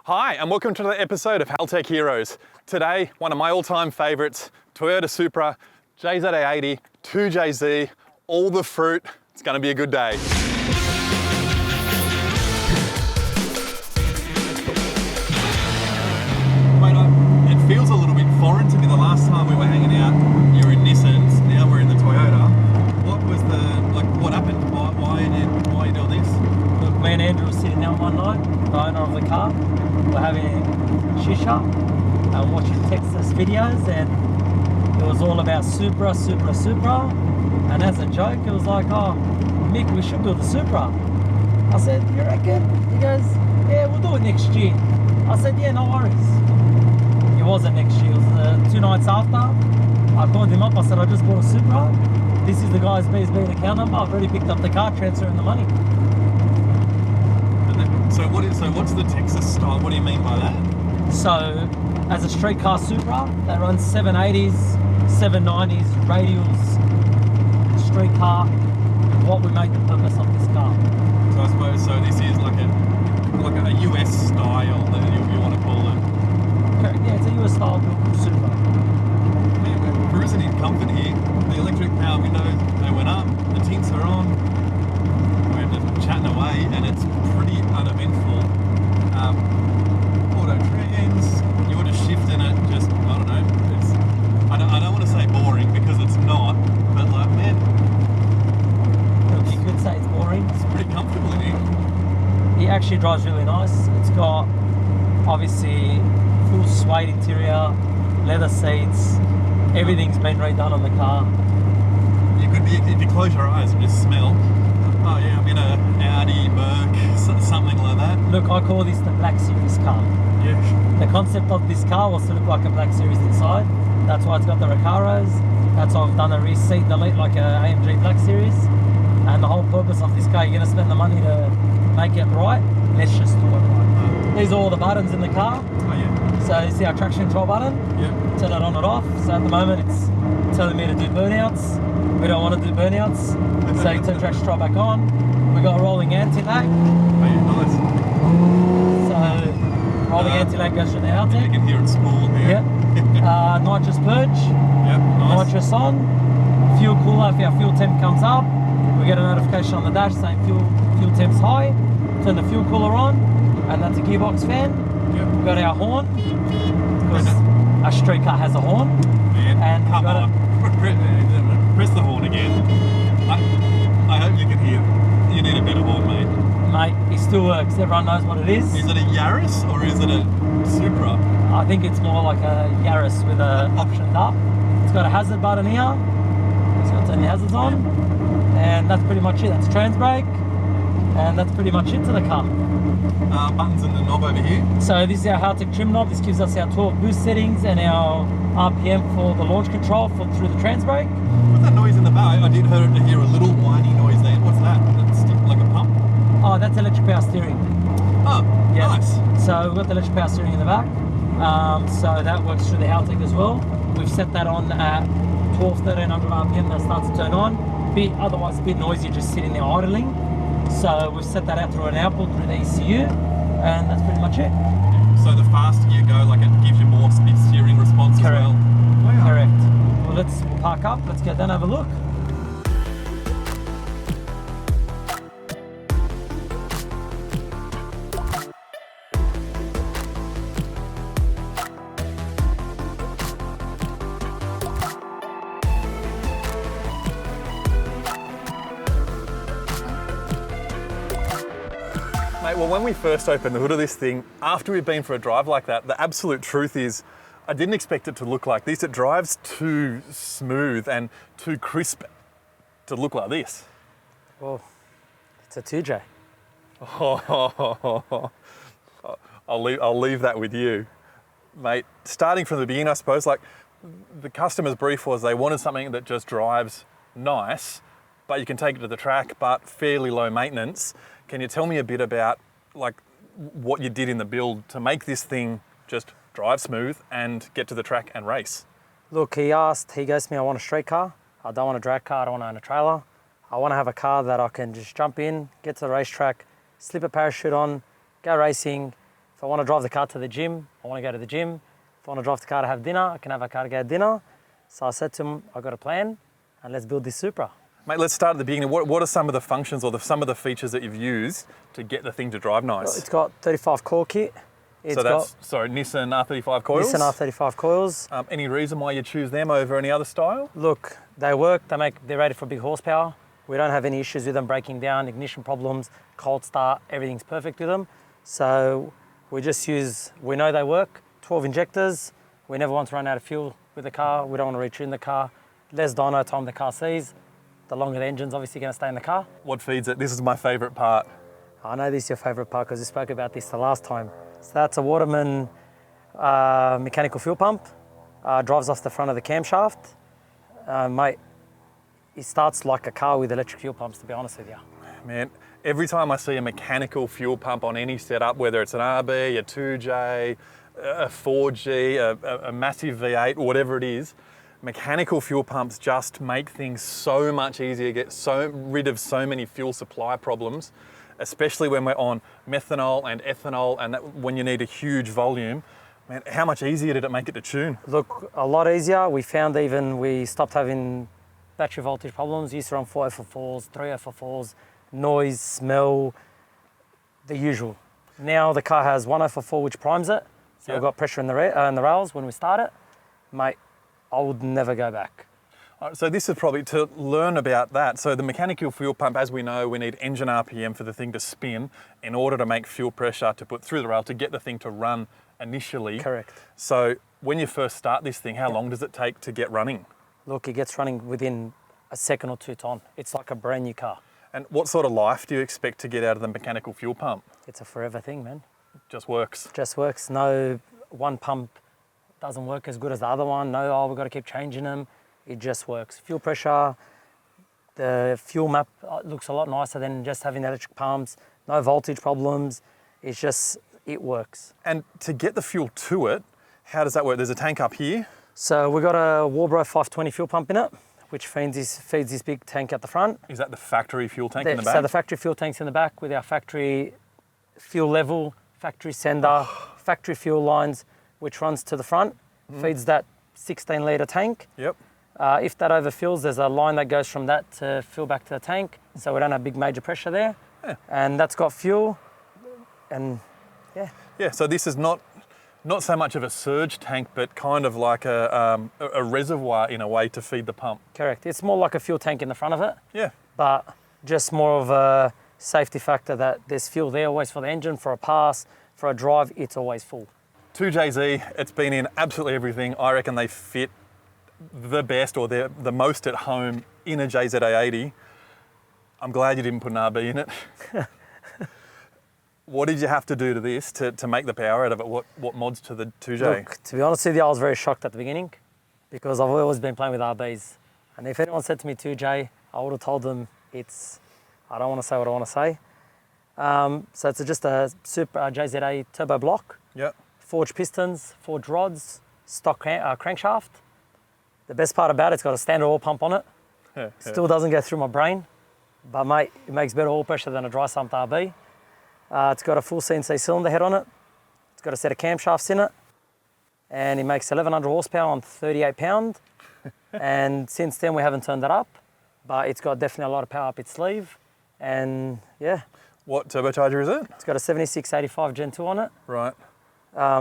Hi, and welcome to another episode of Haltech Heroes. Today, one of my all-time favorites, Toyota Supra, JZA80, 2JZ, all the fruit. It's gonna be a good day. Mate, it feels a little bit foreign to me. The last time we were hanging out, you were in Nissans, now we're in the Toyota. What was what happened? Why are you doing this? Look, me and Andrew were sitting down one night, the owner of the car. We're having shisha and watching Texas videos, and it was all about Supra. And as a joke, it was like, oh, Mick, we should do the Supra. I said, you reckon? He goes, yeah, we'll do it next year. I said, yeah, no worries. It wasn't next year, it was 2 nights after. I called him up, I said, I just bought a Supra. This is the guy's BSB account number. I've already picked up the car, transferring the money. So what's the Texas style? What do you mean by that? So, as a street car Supra, they run 780s, 790s, radials, street car. What we make the purpose of this car. So I suppose this is like a US style that you want to call it. Correct. Yeah, it's a US style built Supra. Man, we're cruising in comfort here. The electric power windows, they went up. The tints are on. We're just chatting away, and it's pretty uneventful. Auto trends, you're just shifting it, just, I don't know, I don't want to say boring because it's not, but like, man, You could say it's boring. it's pretty comfortable in here. It actually drives really nice. It's got, obviously, full suede interior, leather seats, everything's been redone on the car. You could be, if you close your eyes and just smell, oh yeah, I'm in a Audi, Merc, something like that. Look, I call this the Black Series car. Yeah. The concept of this car was to look like a Black Series inside. That's why it's got the Recaros. That's why I've done a rear seat delete like a AMG Black Series. And the whole purpose of this car, you're going to spend the money to make it right. Let's just do it right. These are all the buttons in the car. Oh yeah. So you see our traction control button. Yeah. Turn it on and off. So at the moment it's telling me to do burnouts. We don't want to do burnouts. So you turn traction control back on. We got a rolling anti-lag. Oh yeah, nice. So rolling anti-lag goes through the Haltech. You can hear it spool here. Yep. Nitrous purge. Yep, nice. Nitrous on. Fuel cooler, if our fuel temp comes up, we get a notification on the dash saying fuel temp's high. Turn the fuel cooler on, and that's a gearbox fan. Yep. We've got our horn, because a street car has a horn. Man, And come on. Press the horn again. I hope you can hear. You need a better horn, mate. Mate, it still works. Everyone knows what it is. Is it a Yaris or is it a Supra? I think it's more like a Yaris with a optioned up. It's got a hazard button here. It's got to turn the hazards on. And that's pretty much it. That's trans brake. And that's pretty much it to the car. Buttons in the knob over here. So this is our Haltech trim knob. This gives us our 12 boost settings and our RPM for the launch control through the trans brake. What's that noise in the back? I did hear a little whiny noise there. What's that? That's like a pump? Oh, that's electric power steering. Oh, Yeah. nice. So we've got the electric power steering in the back. So that works through the Haltech as well. We've set that on at 1300 RPM. That starts to turn on. Otherwise a bit noisy just sitting there idling. So we've set that out through an output through the ECU, and that's pretty much it. So the faster you go, like it gives you more speed steering response Correct. as well. Wow. Correct. Well, let's park up. Let's go down and have a look. Mate, well, when we first opened the hood of this thing, after we'd been for a drive like that, the absolute truth is I didn't expect it to look like this. It drives too smooth and too crisp to look like this. Well, it's a 2J. I'll leave that with you. Mate, starting from the beginning, I suppose, like the customer's brief was they wanted something that just drives nice, but you can take it to the track, but fairly low maintenance. Can you tell me a bit about like what you did in the build to make this thing just drive smooth and get to the track and race? Look, he goes to me, I want a street car. I don't want a drag car, I don't want to own a trailer. I want to have a car that I can just jump in, get to the racetrack, slip a parachute on, go racing, If I want to drive the car to the gym, I want to go to the gym. If I want to drive the car to have dinner, I can have a car to go to dinner. So I said to him, I've got a plan, and let's build this Supra. Mate, let's start at the beginning. What are some of the functions or some of the features that you've used to get the thing to drive nice? It's got 35 coil kit. Nissan R35 coils? Nissan R35 coils. Any reason why you choose them over any other style? Look, they work, they're rated for big horsepower. We don't have any issues with them breaking down, ignition problems, cold start, everything's perfect with them. So we know they work, 12 injectors. We never want to run out of fuel with the car. We don't want to retune the car. Less dyno time the car sees, the longer the engine's obviously going to stay in the car. What feeds it? This is my favourite part. I know this is your favourite part because we spoke about this the last time. So that's a Waterman mechanical fuel pump. Drives off the front of the camshaft. Mate, it starts like a car with electric fuel pumps, to be honest with you. Man, every time I see a mechanical fuel pump on any setup, whether it's an RB, a 2J, a 4G, a massive V8, whatever it is, mechanical fuel pumps just make things so much easier, get rid of so many fuel supply problems, especially when we're on methanol and ethanol and when you need a huge volume. Man, how much easier did it make it to tune? Look, a lot easier. We found we stopped having battery voltage problems. Used to run 4F4s, 3F4s, noise, smell, the usual. Now the car has 1F4 which primes it, so we've got pressure in the rails when we start it. Mate, I would never go back. So this is probably to learn about that. So the mechanical fuel pump, as we know, we need engine RPM for the thing to spin in order to make fuel pressure to put through the rail to get the thing to run initially. Correct. So when you first start this thing, how long does it take to get running? Look, it gets running within a second or two ton. It's like a brand new car. And what sort of life do you expect to get out of the mechanical fuel pump? It's a forever thing, man. Just works. Just works. No one pump doesn't work as good as the other one. No, we've got to keep changing them. It just works. Fuel pressure, the fuel map looks a lot nicer than just having the electric pumps. No voltage problems. It works. And to get the fuel to it, how does that work? There's a tank up here. So we've got a Warbro 520 fuel pump in it, which feeds this big tank at the front. Is that the factory fuel tank in the back? So the factory fuel tank's in the back with our factory fuel level, factory sender, factory fuel lines, which runs to the front, feeds that 16 litre tank. Yep. If that overfills, there's a line that goes from that to fill back to the tank, so we don't have big major pressure there. Yeah. And that's got fuel, and yeah. Yeah, so this is not so much of a surge tank, but kind of like a reservoir in a way to feed the pump. Correct. It's more like a fuel tank in the front of it. Yeah. But just more of a safety factor that there's fuel there always for the engine, for a pass, for a drive, it's always full. 2JZ, it's been in absolutely everything. I reckon they fit the best or they're the most at home in a JZA80. I'm glad you didn't put an RB in it. What did you have to do to this to make the power out of it? What mods to the 2J? Look, to be honest with you, I was very shocked at the beginning because I've always been playing with RBs. And if anyone said to me 2J, I would have told them I don't want to say what I want to say. So it's just a Supra JZA turbo block. Yep. Forged pistons, forged rods, stock crankshaft. The best part about it's got a standard oil pump on it. Yeah, Still doesn't go through my brain, but mate, it makes better oil pressure than a dry sumped RB. It's got a full CNC cylinder head on it. It's got a set of camshafts in it, and it makes 1100 horsepower on 38 pound. And since then we haven't turned that up, but it's got definitely a lot of power up its sleeve. And yeah. What turbocharger is it? It's got a 7685 Gen 2 on it. Right.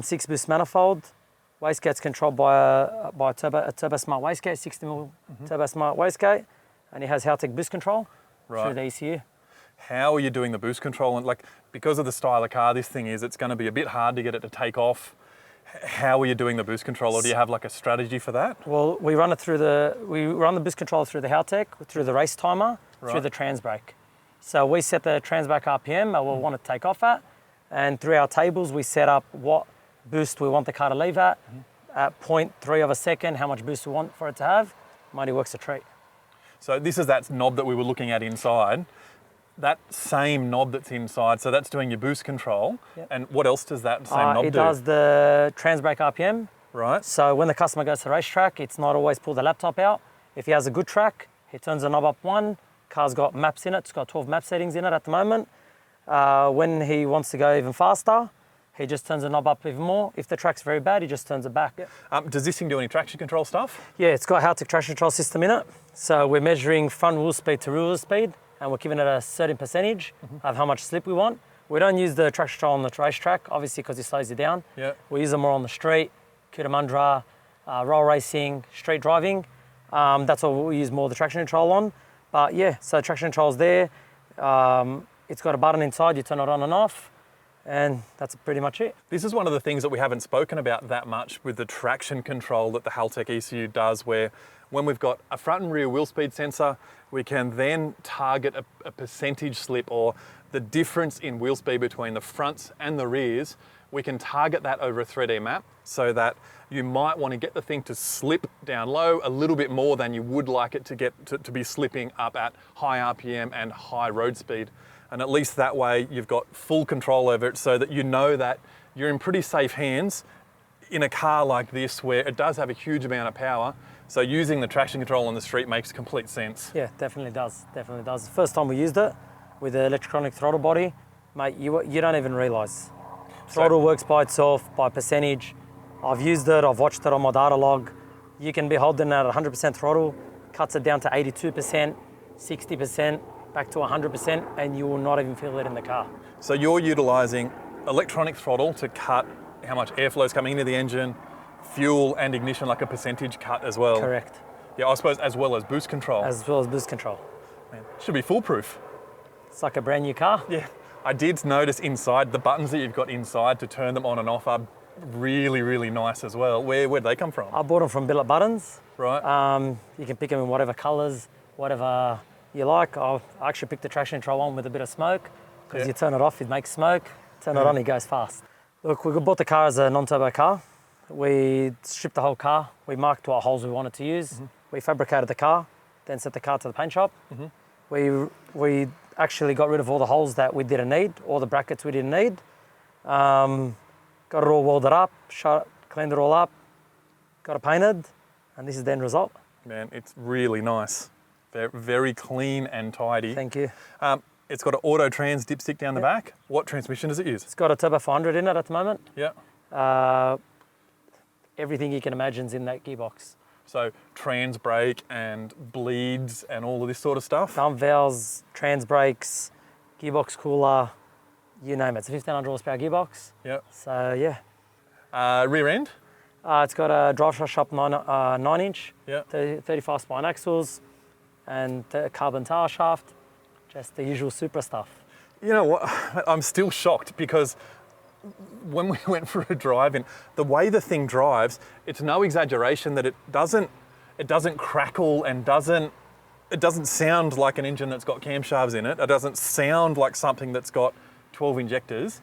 6 boost manifold. Wastegate's controlled by a Turbo Smart wastegate, 60mm Turbo Smart wastegate, and it has Haltech boost control through the ECU. How are you doing the boost control? And because of the style of car this thing is, it's going to be a bit hard to get it to take off. How are you doing the boost control, or do you have a strategy for that? Well, we run the boost control through the Haltech, through the race timer, through the trans brake. So we set the trans brake RPM that we'll want to take off at, and through our tables we set up what boost we want the car to leave at 0.3 of a second, how much boost we want for it to have. Mighty works a treat. So this is that knob that we were looking at inside. That same knob that's inside, so that's doing your boost control. Yep. And what else does that same knob do? It does the trans brake RPM. Right. So when the customer goes to the racetrack, it's not always pull the laptop out. If he has a good track, he turns the knob up one. Car's got maps in it. It's got 12 map settings in it at the moment. When he wants to go even faster, He just turns the knob up even more. If the track's very bad, he just turns it back. Does this thing do any traction control stuff? Yeah, it's got a Haltech traction control system in it. So we're measuring front wheel speed to rear wheel speed, and we're giving it a certain percentage of how much slip we want. We don't use the traction control on the racetrack, obviously, because it slows you down. Yeah. We use it more on the street, Cootamundra, roll racing, street driving. That's what we use more the traction control on. But yeah, so traction control's there. It's got a button inside, you turn it on and off. And that's pretty much it. This is one of the things that we haven't spoken about that much with the traction control that the Haltech ECU does, where when we've got a front and rear wheel speed sensor, we can then target a percentage slip, or the difference in wheel speed between the fronts and the rears. We can target that over a 3D map so that you might want to get the thing to slip down low a little bit more than you would like it to get to be slipping up at high RPM and high road speed. And at least that way you've got full control over it, so that you know that you're in pretty safe hands in a car like this, where it does have a huge amount of power. So using the traction control on the street makes complete sense. Yeah, definitely does, definitely does. The first time we used it with the electronic throttle body, mate, you don't even realise. Throttle works by itself, by percentage. I've used it, I've watched it on my data log. You can be holding at 100% throttle, cuts it down to 82%, 60%, back to 100%, and you will not even feel it in the car. So you're utilising electronic throttle to cut how much airflow is coming into the engine, fuel and ignition, like a percentage cut as well. Correct. Yeah, I suppose as well as boost control. As well as boost control. Man, should be foolproof. It's like a brand new car. Yeah, I did notice inside, the buttons that you've got inside to turn them on and off are really, really nice as well. Where'd they come from? I bought them from Billet Buttons. Right. You can pick them in whatever colours, whatever you like. I actually picked the traction control on with a bit of smoke, because you turn it off, it makes smoke. Turn it on, it goes fast. Look, we bought the car as a non-turbo car. We stripped the whole car. We marked what holes we wanted to use. We fabricated the car, then sent the car to the paint shop. We actually got rid of all the holes that we didn't need, all the brackets we didn't need. Got it all welded up, cleaned it all up, got it painted, and this is the end result. Man, it's really nice. They're very clean and tidy. Thank you. It's got an auto trans dipstick down the back. What transmission does it use? It's got a Turbo 400 in it at the moment. Yeah. Everything you can imagine is in that gearbox. So trans brake and bleeds and all of this sort of stuff? Dump valves, trans brakes, gearbox cooler, you name it. It's a 1500 horsepower gearbox. Yeah. So yeah. Rear end? It's got a drive shaft up 9-inch, Yeah. 35 spine axles, and a carbon tail shaft. Just the usual Supra stuff. You know what? I'm still shocked, because when we went for a drive-in, the way the thing drives, it's no exaggeration that it doesn't crackle and it doesn't sound like an engine that's got camshafts in it. It doesn't sound like something that's got 12 injectors.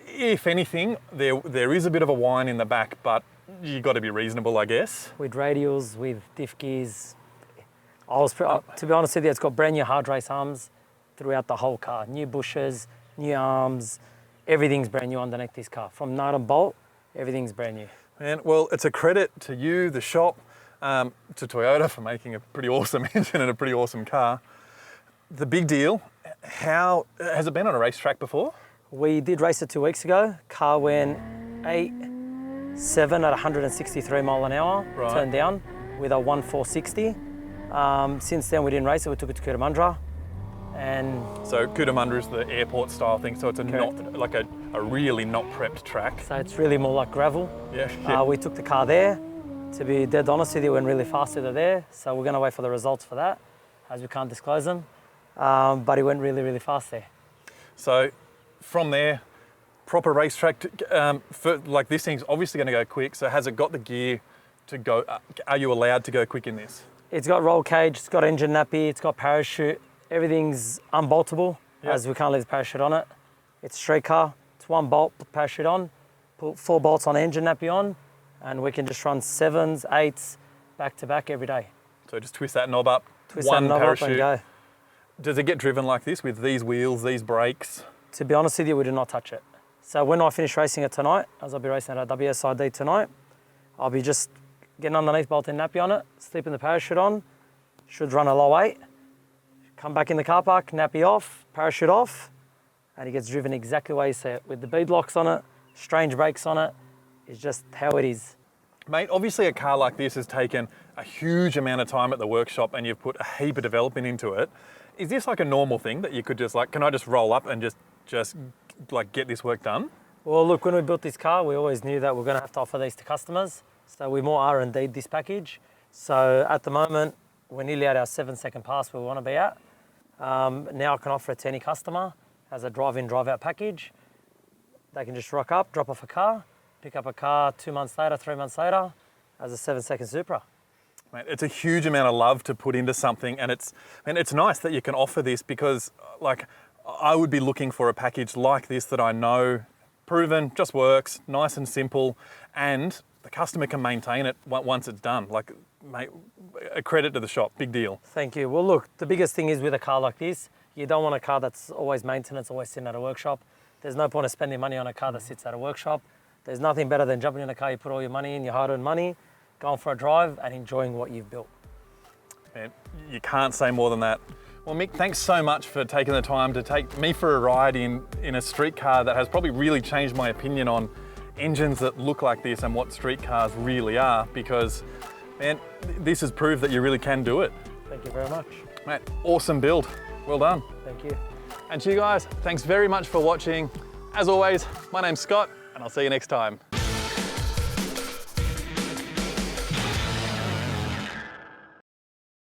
If anything, there is a bit of a whine in the back, but you got to be reasonable, I guess. With radials, with diff gears. To be honest with you, it's got brand new hard race arms throughout the whole car. New bushes, new arms, everything's brand new underneath this car. From nut and bolt, everything's brand new. Man, well, it's a credit to you, the shop, to Toyota for making a pretty awesome engine and a pretty awesome car. The big deal, has it been on a racetrack before? We did race it 2 weeks ago. Car went 8.7 at 163 mile an hour, Right. turned down with a 1.460. Since then we didn't race it, we took it to Cootamundra. And So Cootamundra is the airport style thing, so it's Correct. not like a really not prepped track. so it's really more like gravel. Yeah. We took the car there. To be dead honest with you, it went really fast with it there. So we're gonna wait for the results for that, as we can't disclose them. But it went really, really fast there. So from there, proper racetrack, like this thing's obviously going to go quick. So has it got the gear to go? Are you allowed to go quick in this? It's got roll cage, it's got engine nappy, it's got parachute. Everything's unboltable, Yep. as we can't leave the parachute on it. It's a street car, it's one bolt, put parachute on, put 4 bolts on engine nappy on, and we can just run 7s, 8s, back to back every day. So just twist that knob up, Twist one that knob parachute. up and go. Does it get driven like this with these wheels, these brakes? To be honest with you, we do not touch it. So when I finish racing it tonight, as I'll be racing at WSID tonight, I'll be just getting underneath, bolting nappy on it, slipping the parachute on, should run a low 8, come back in the car park, nappy off, parachute off, and it gets driven exactly the way you see it, with the bead locks on it, strange brakes on it. It's just how it is. Mate, obviously a car like this has taken a huge amount of time at the workshop and you've put a heap of development into it. Is this like a normal thing that you could just like, can I just roll up and just like get this work done? Well, look, when we built this car, we always knew that we're going to have to offer these to customers. So we more R&D'd this package. So at the moment, we're nearly at our 7-second pass where we want to be at. Now I can offer it to any customer as a drive-in, drive-out package. They can just rock up, drop off a car, pick up a car 2 months later, 3 months later, as a 7-second Supra. Mate, it's a huge amount of love to put into something, and it's nice that you can offer this, because like I would be looking for a package like this that I know, proven, just works, nice and simple, and the customer can maintain it once it's done. Like, mate, a credit to the shop, big deal. Thank you. Well, look, the biggest thing is with a car like this, you don't want a car that's always maintenance, always sitting at a workshop. There's no point of spending money on a car that sits at a workshop. There's nothing better than jumping in a car, you put all your money in, your hard-earned money, going for a drive and enjoying what you've built. Man, you can't say more than that. Well, Mick, thanks so much for taking the time to take me for a ride in a street car that has probably really changed my opinion on engines that look like this and what street cars really are, because, man, this has proved that you really can do it. Thank you very much. Mate, awesome build. Well done. Thank you. And to you guys, thanks very much for watching. As always, my name's Scott, and I'll see you next time.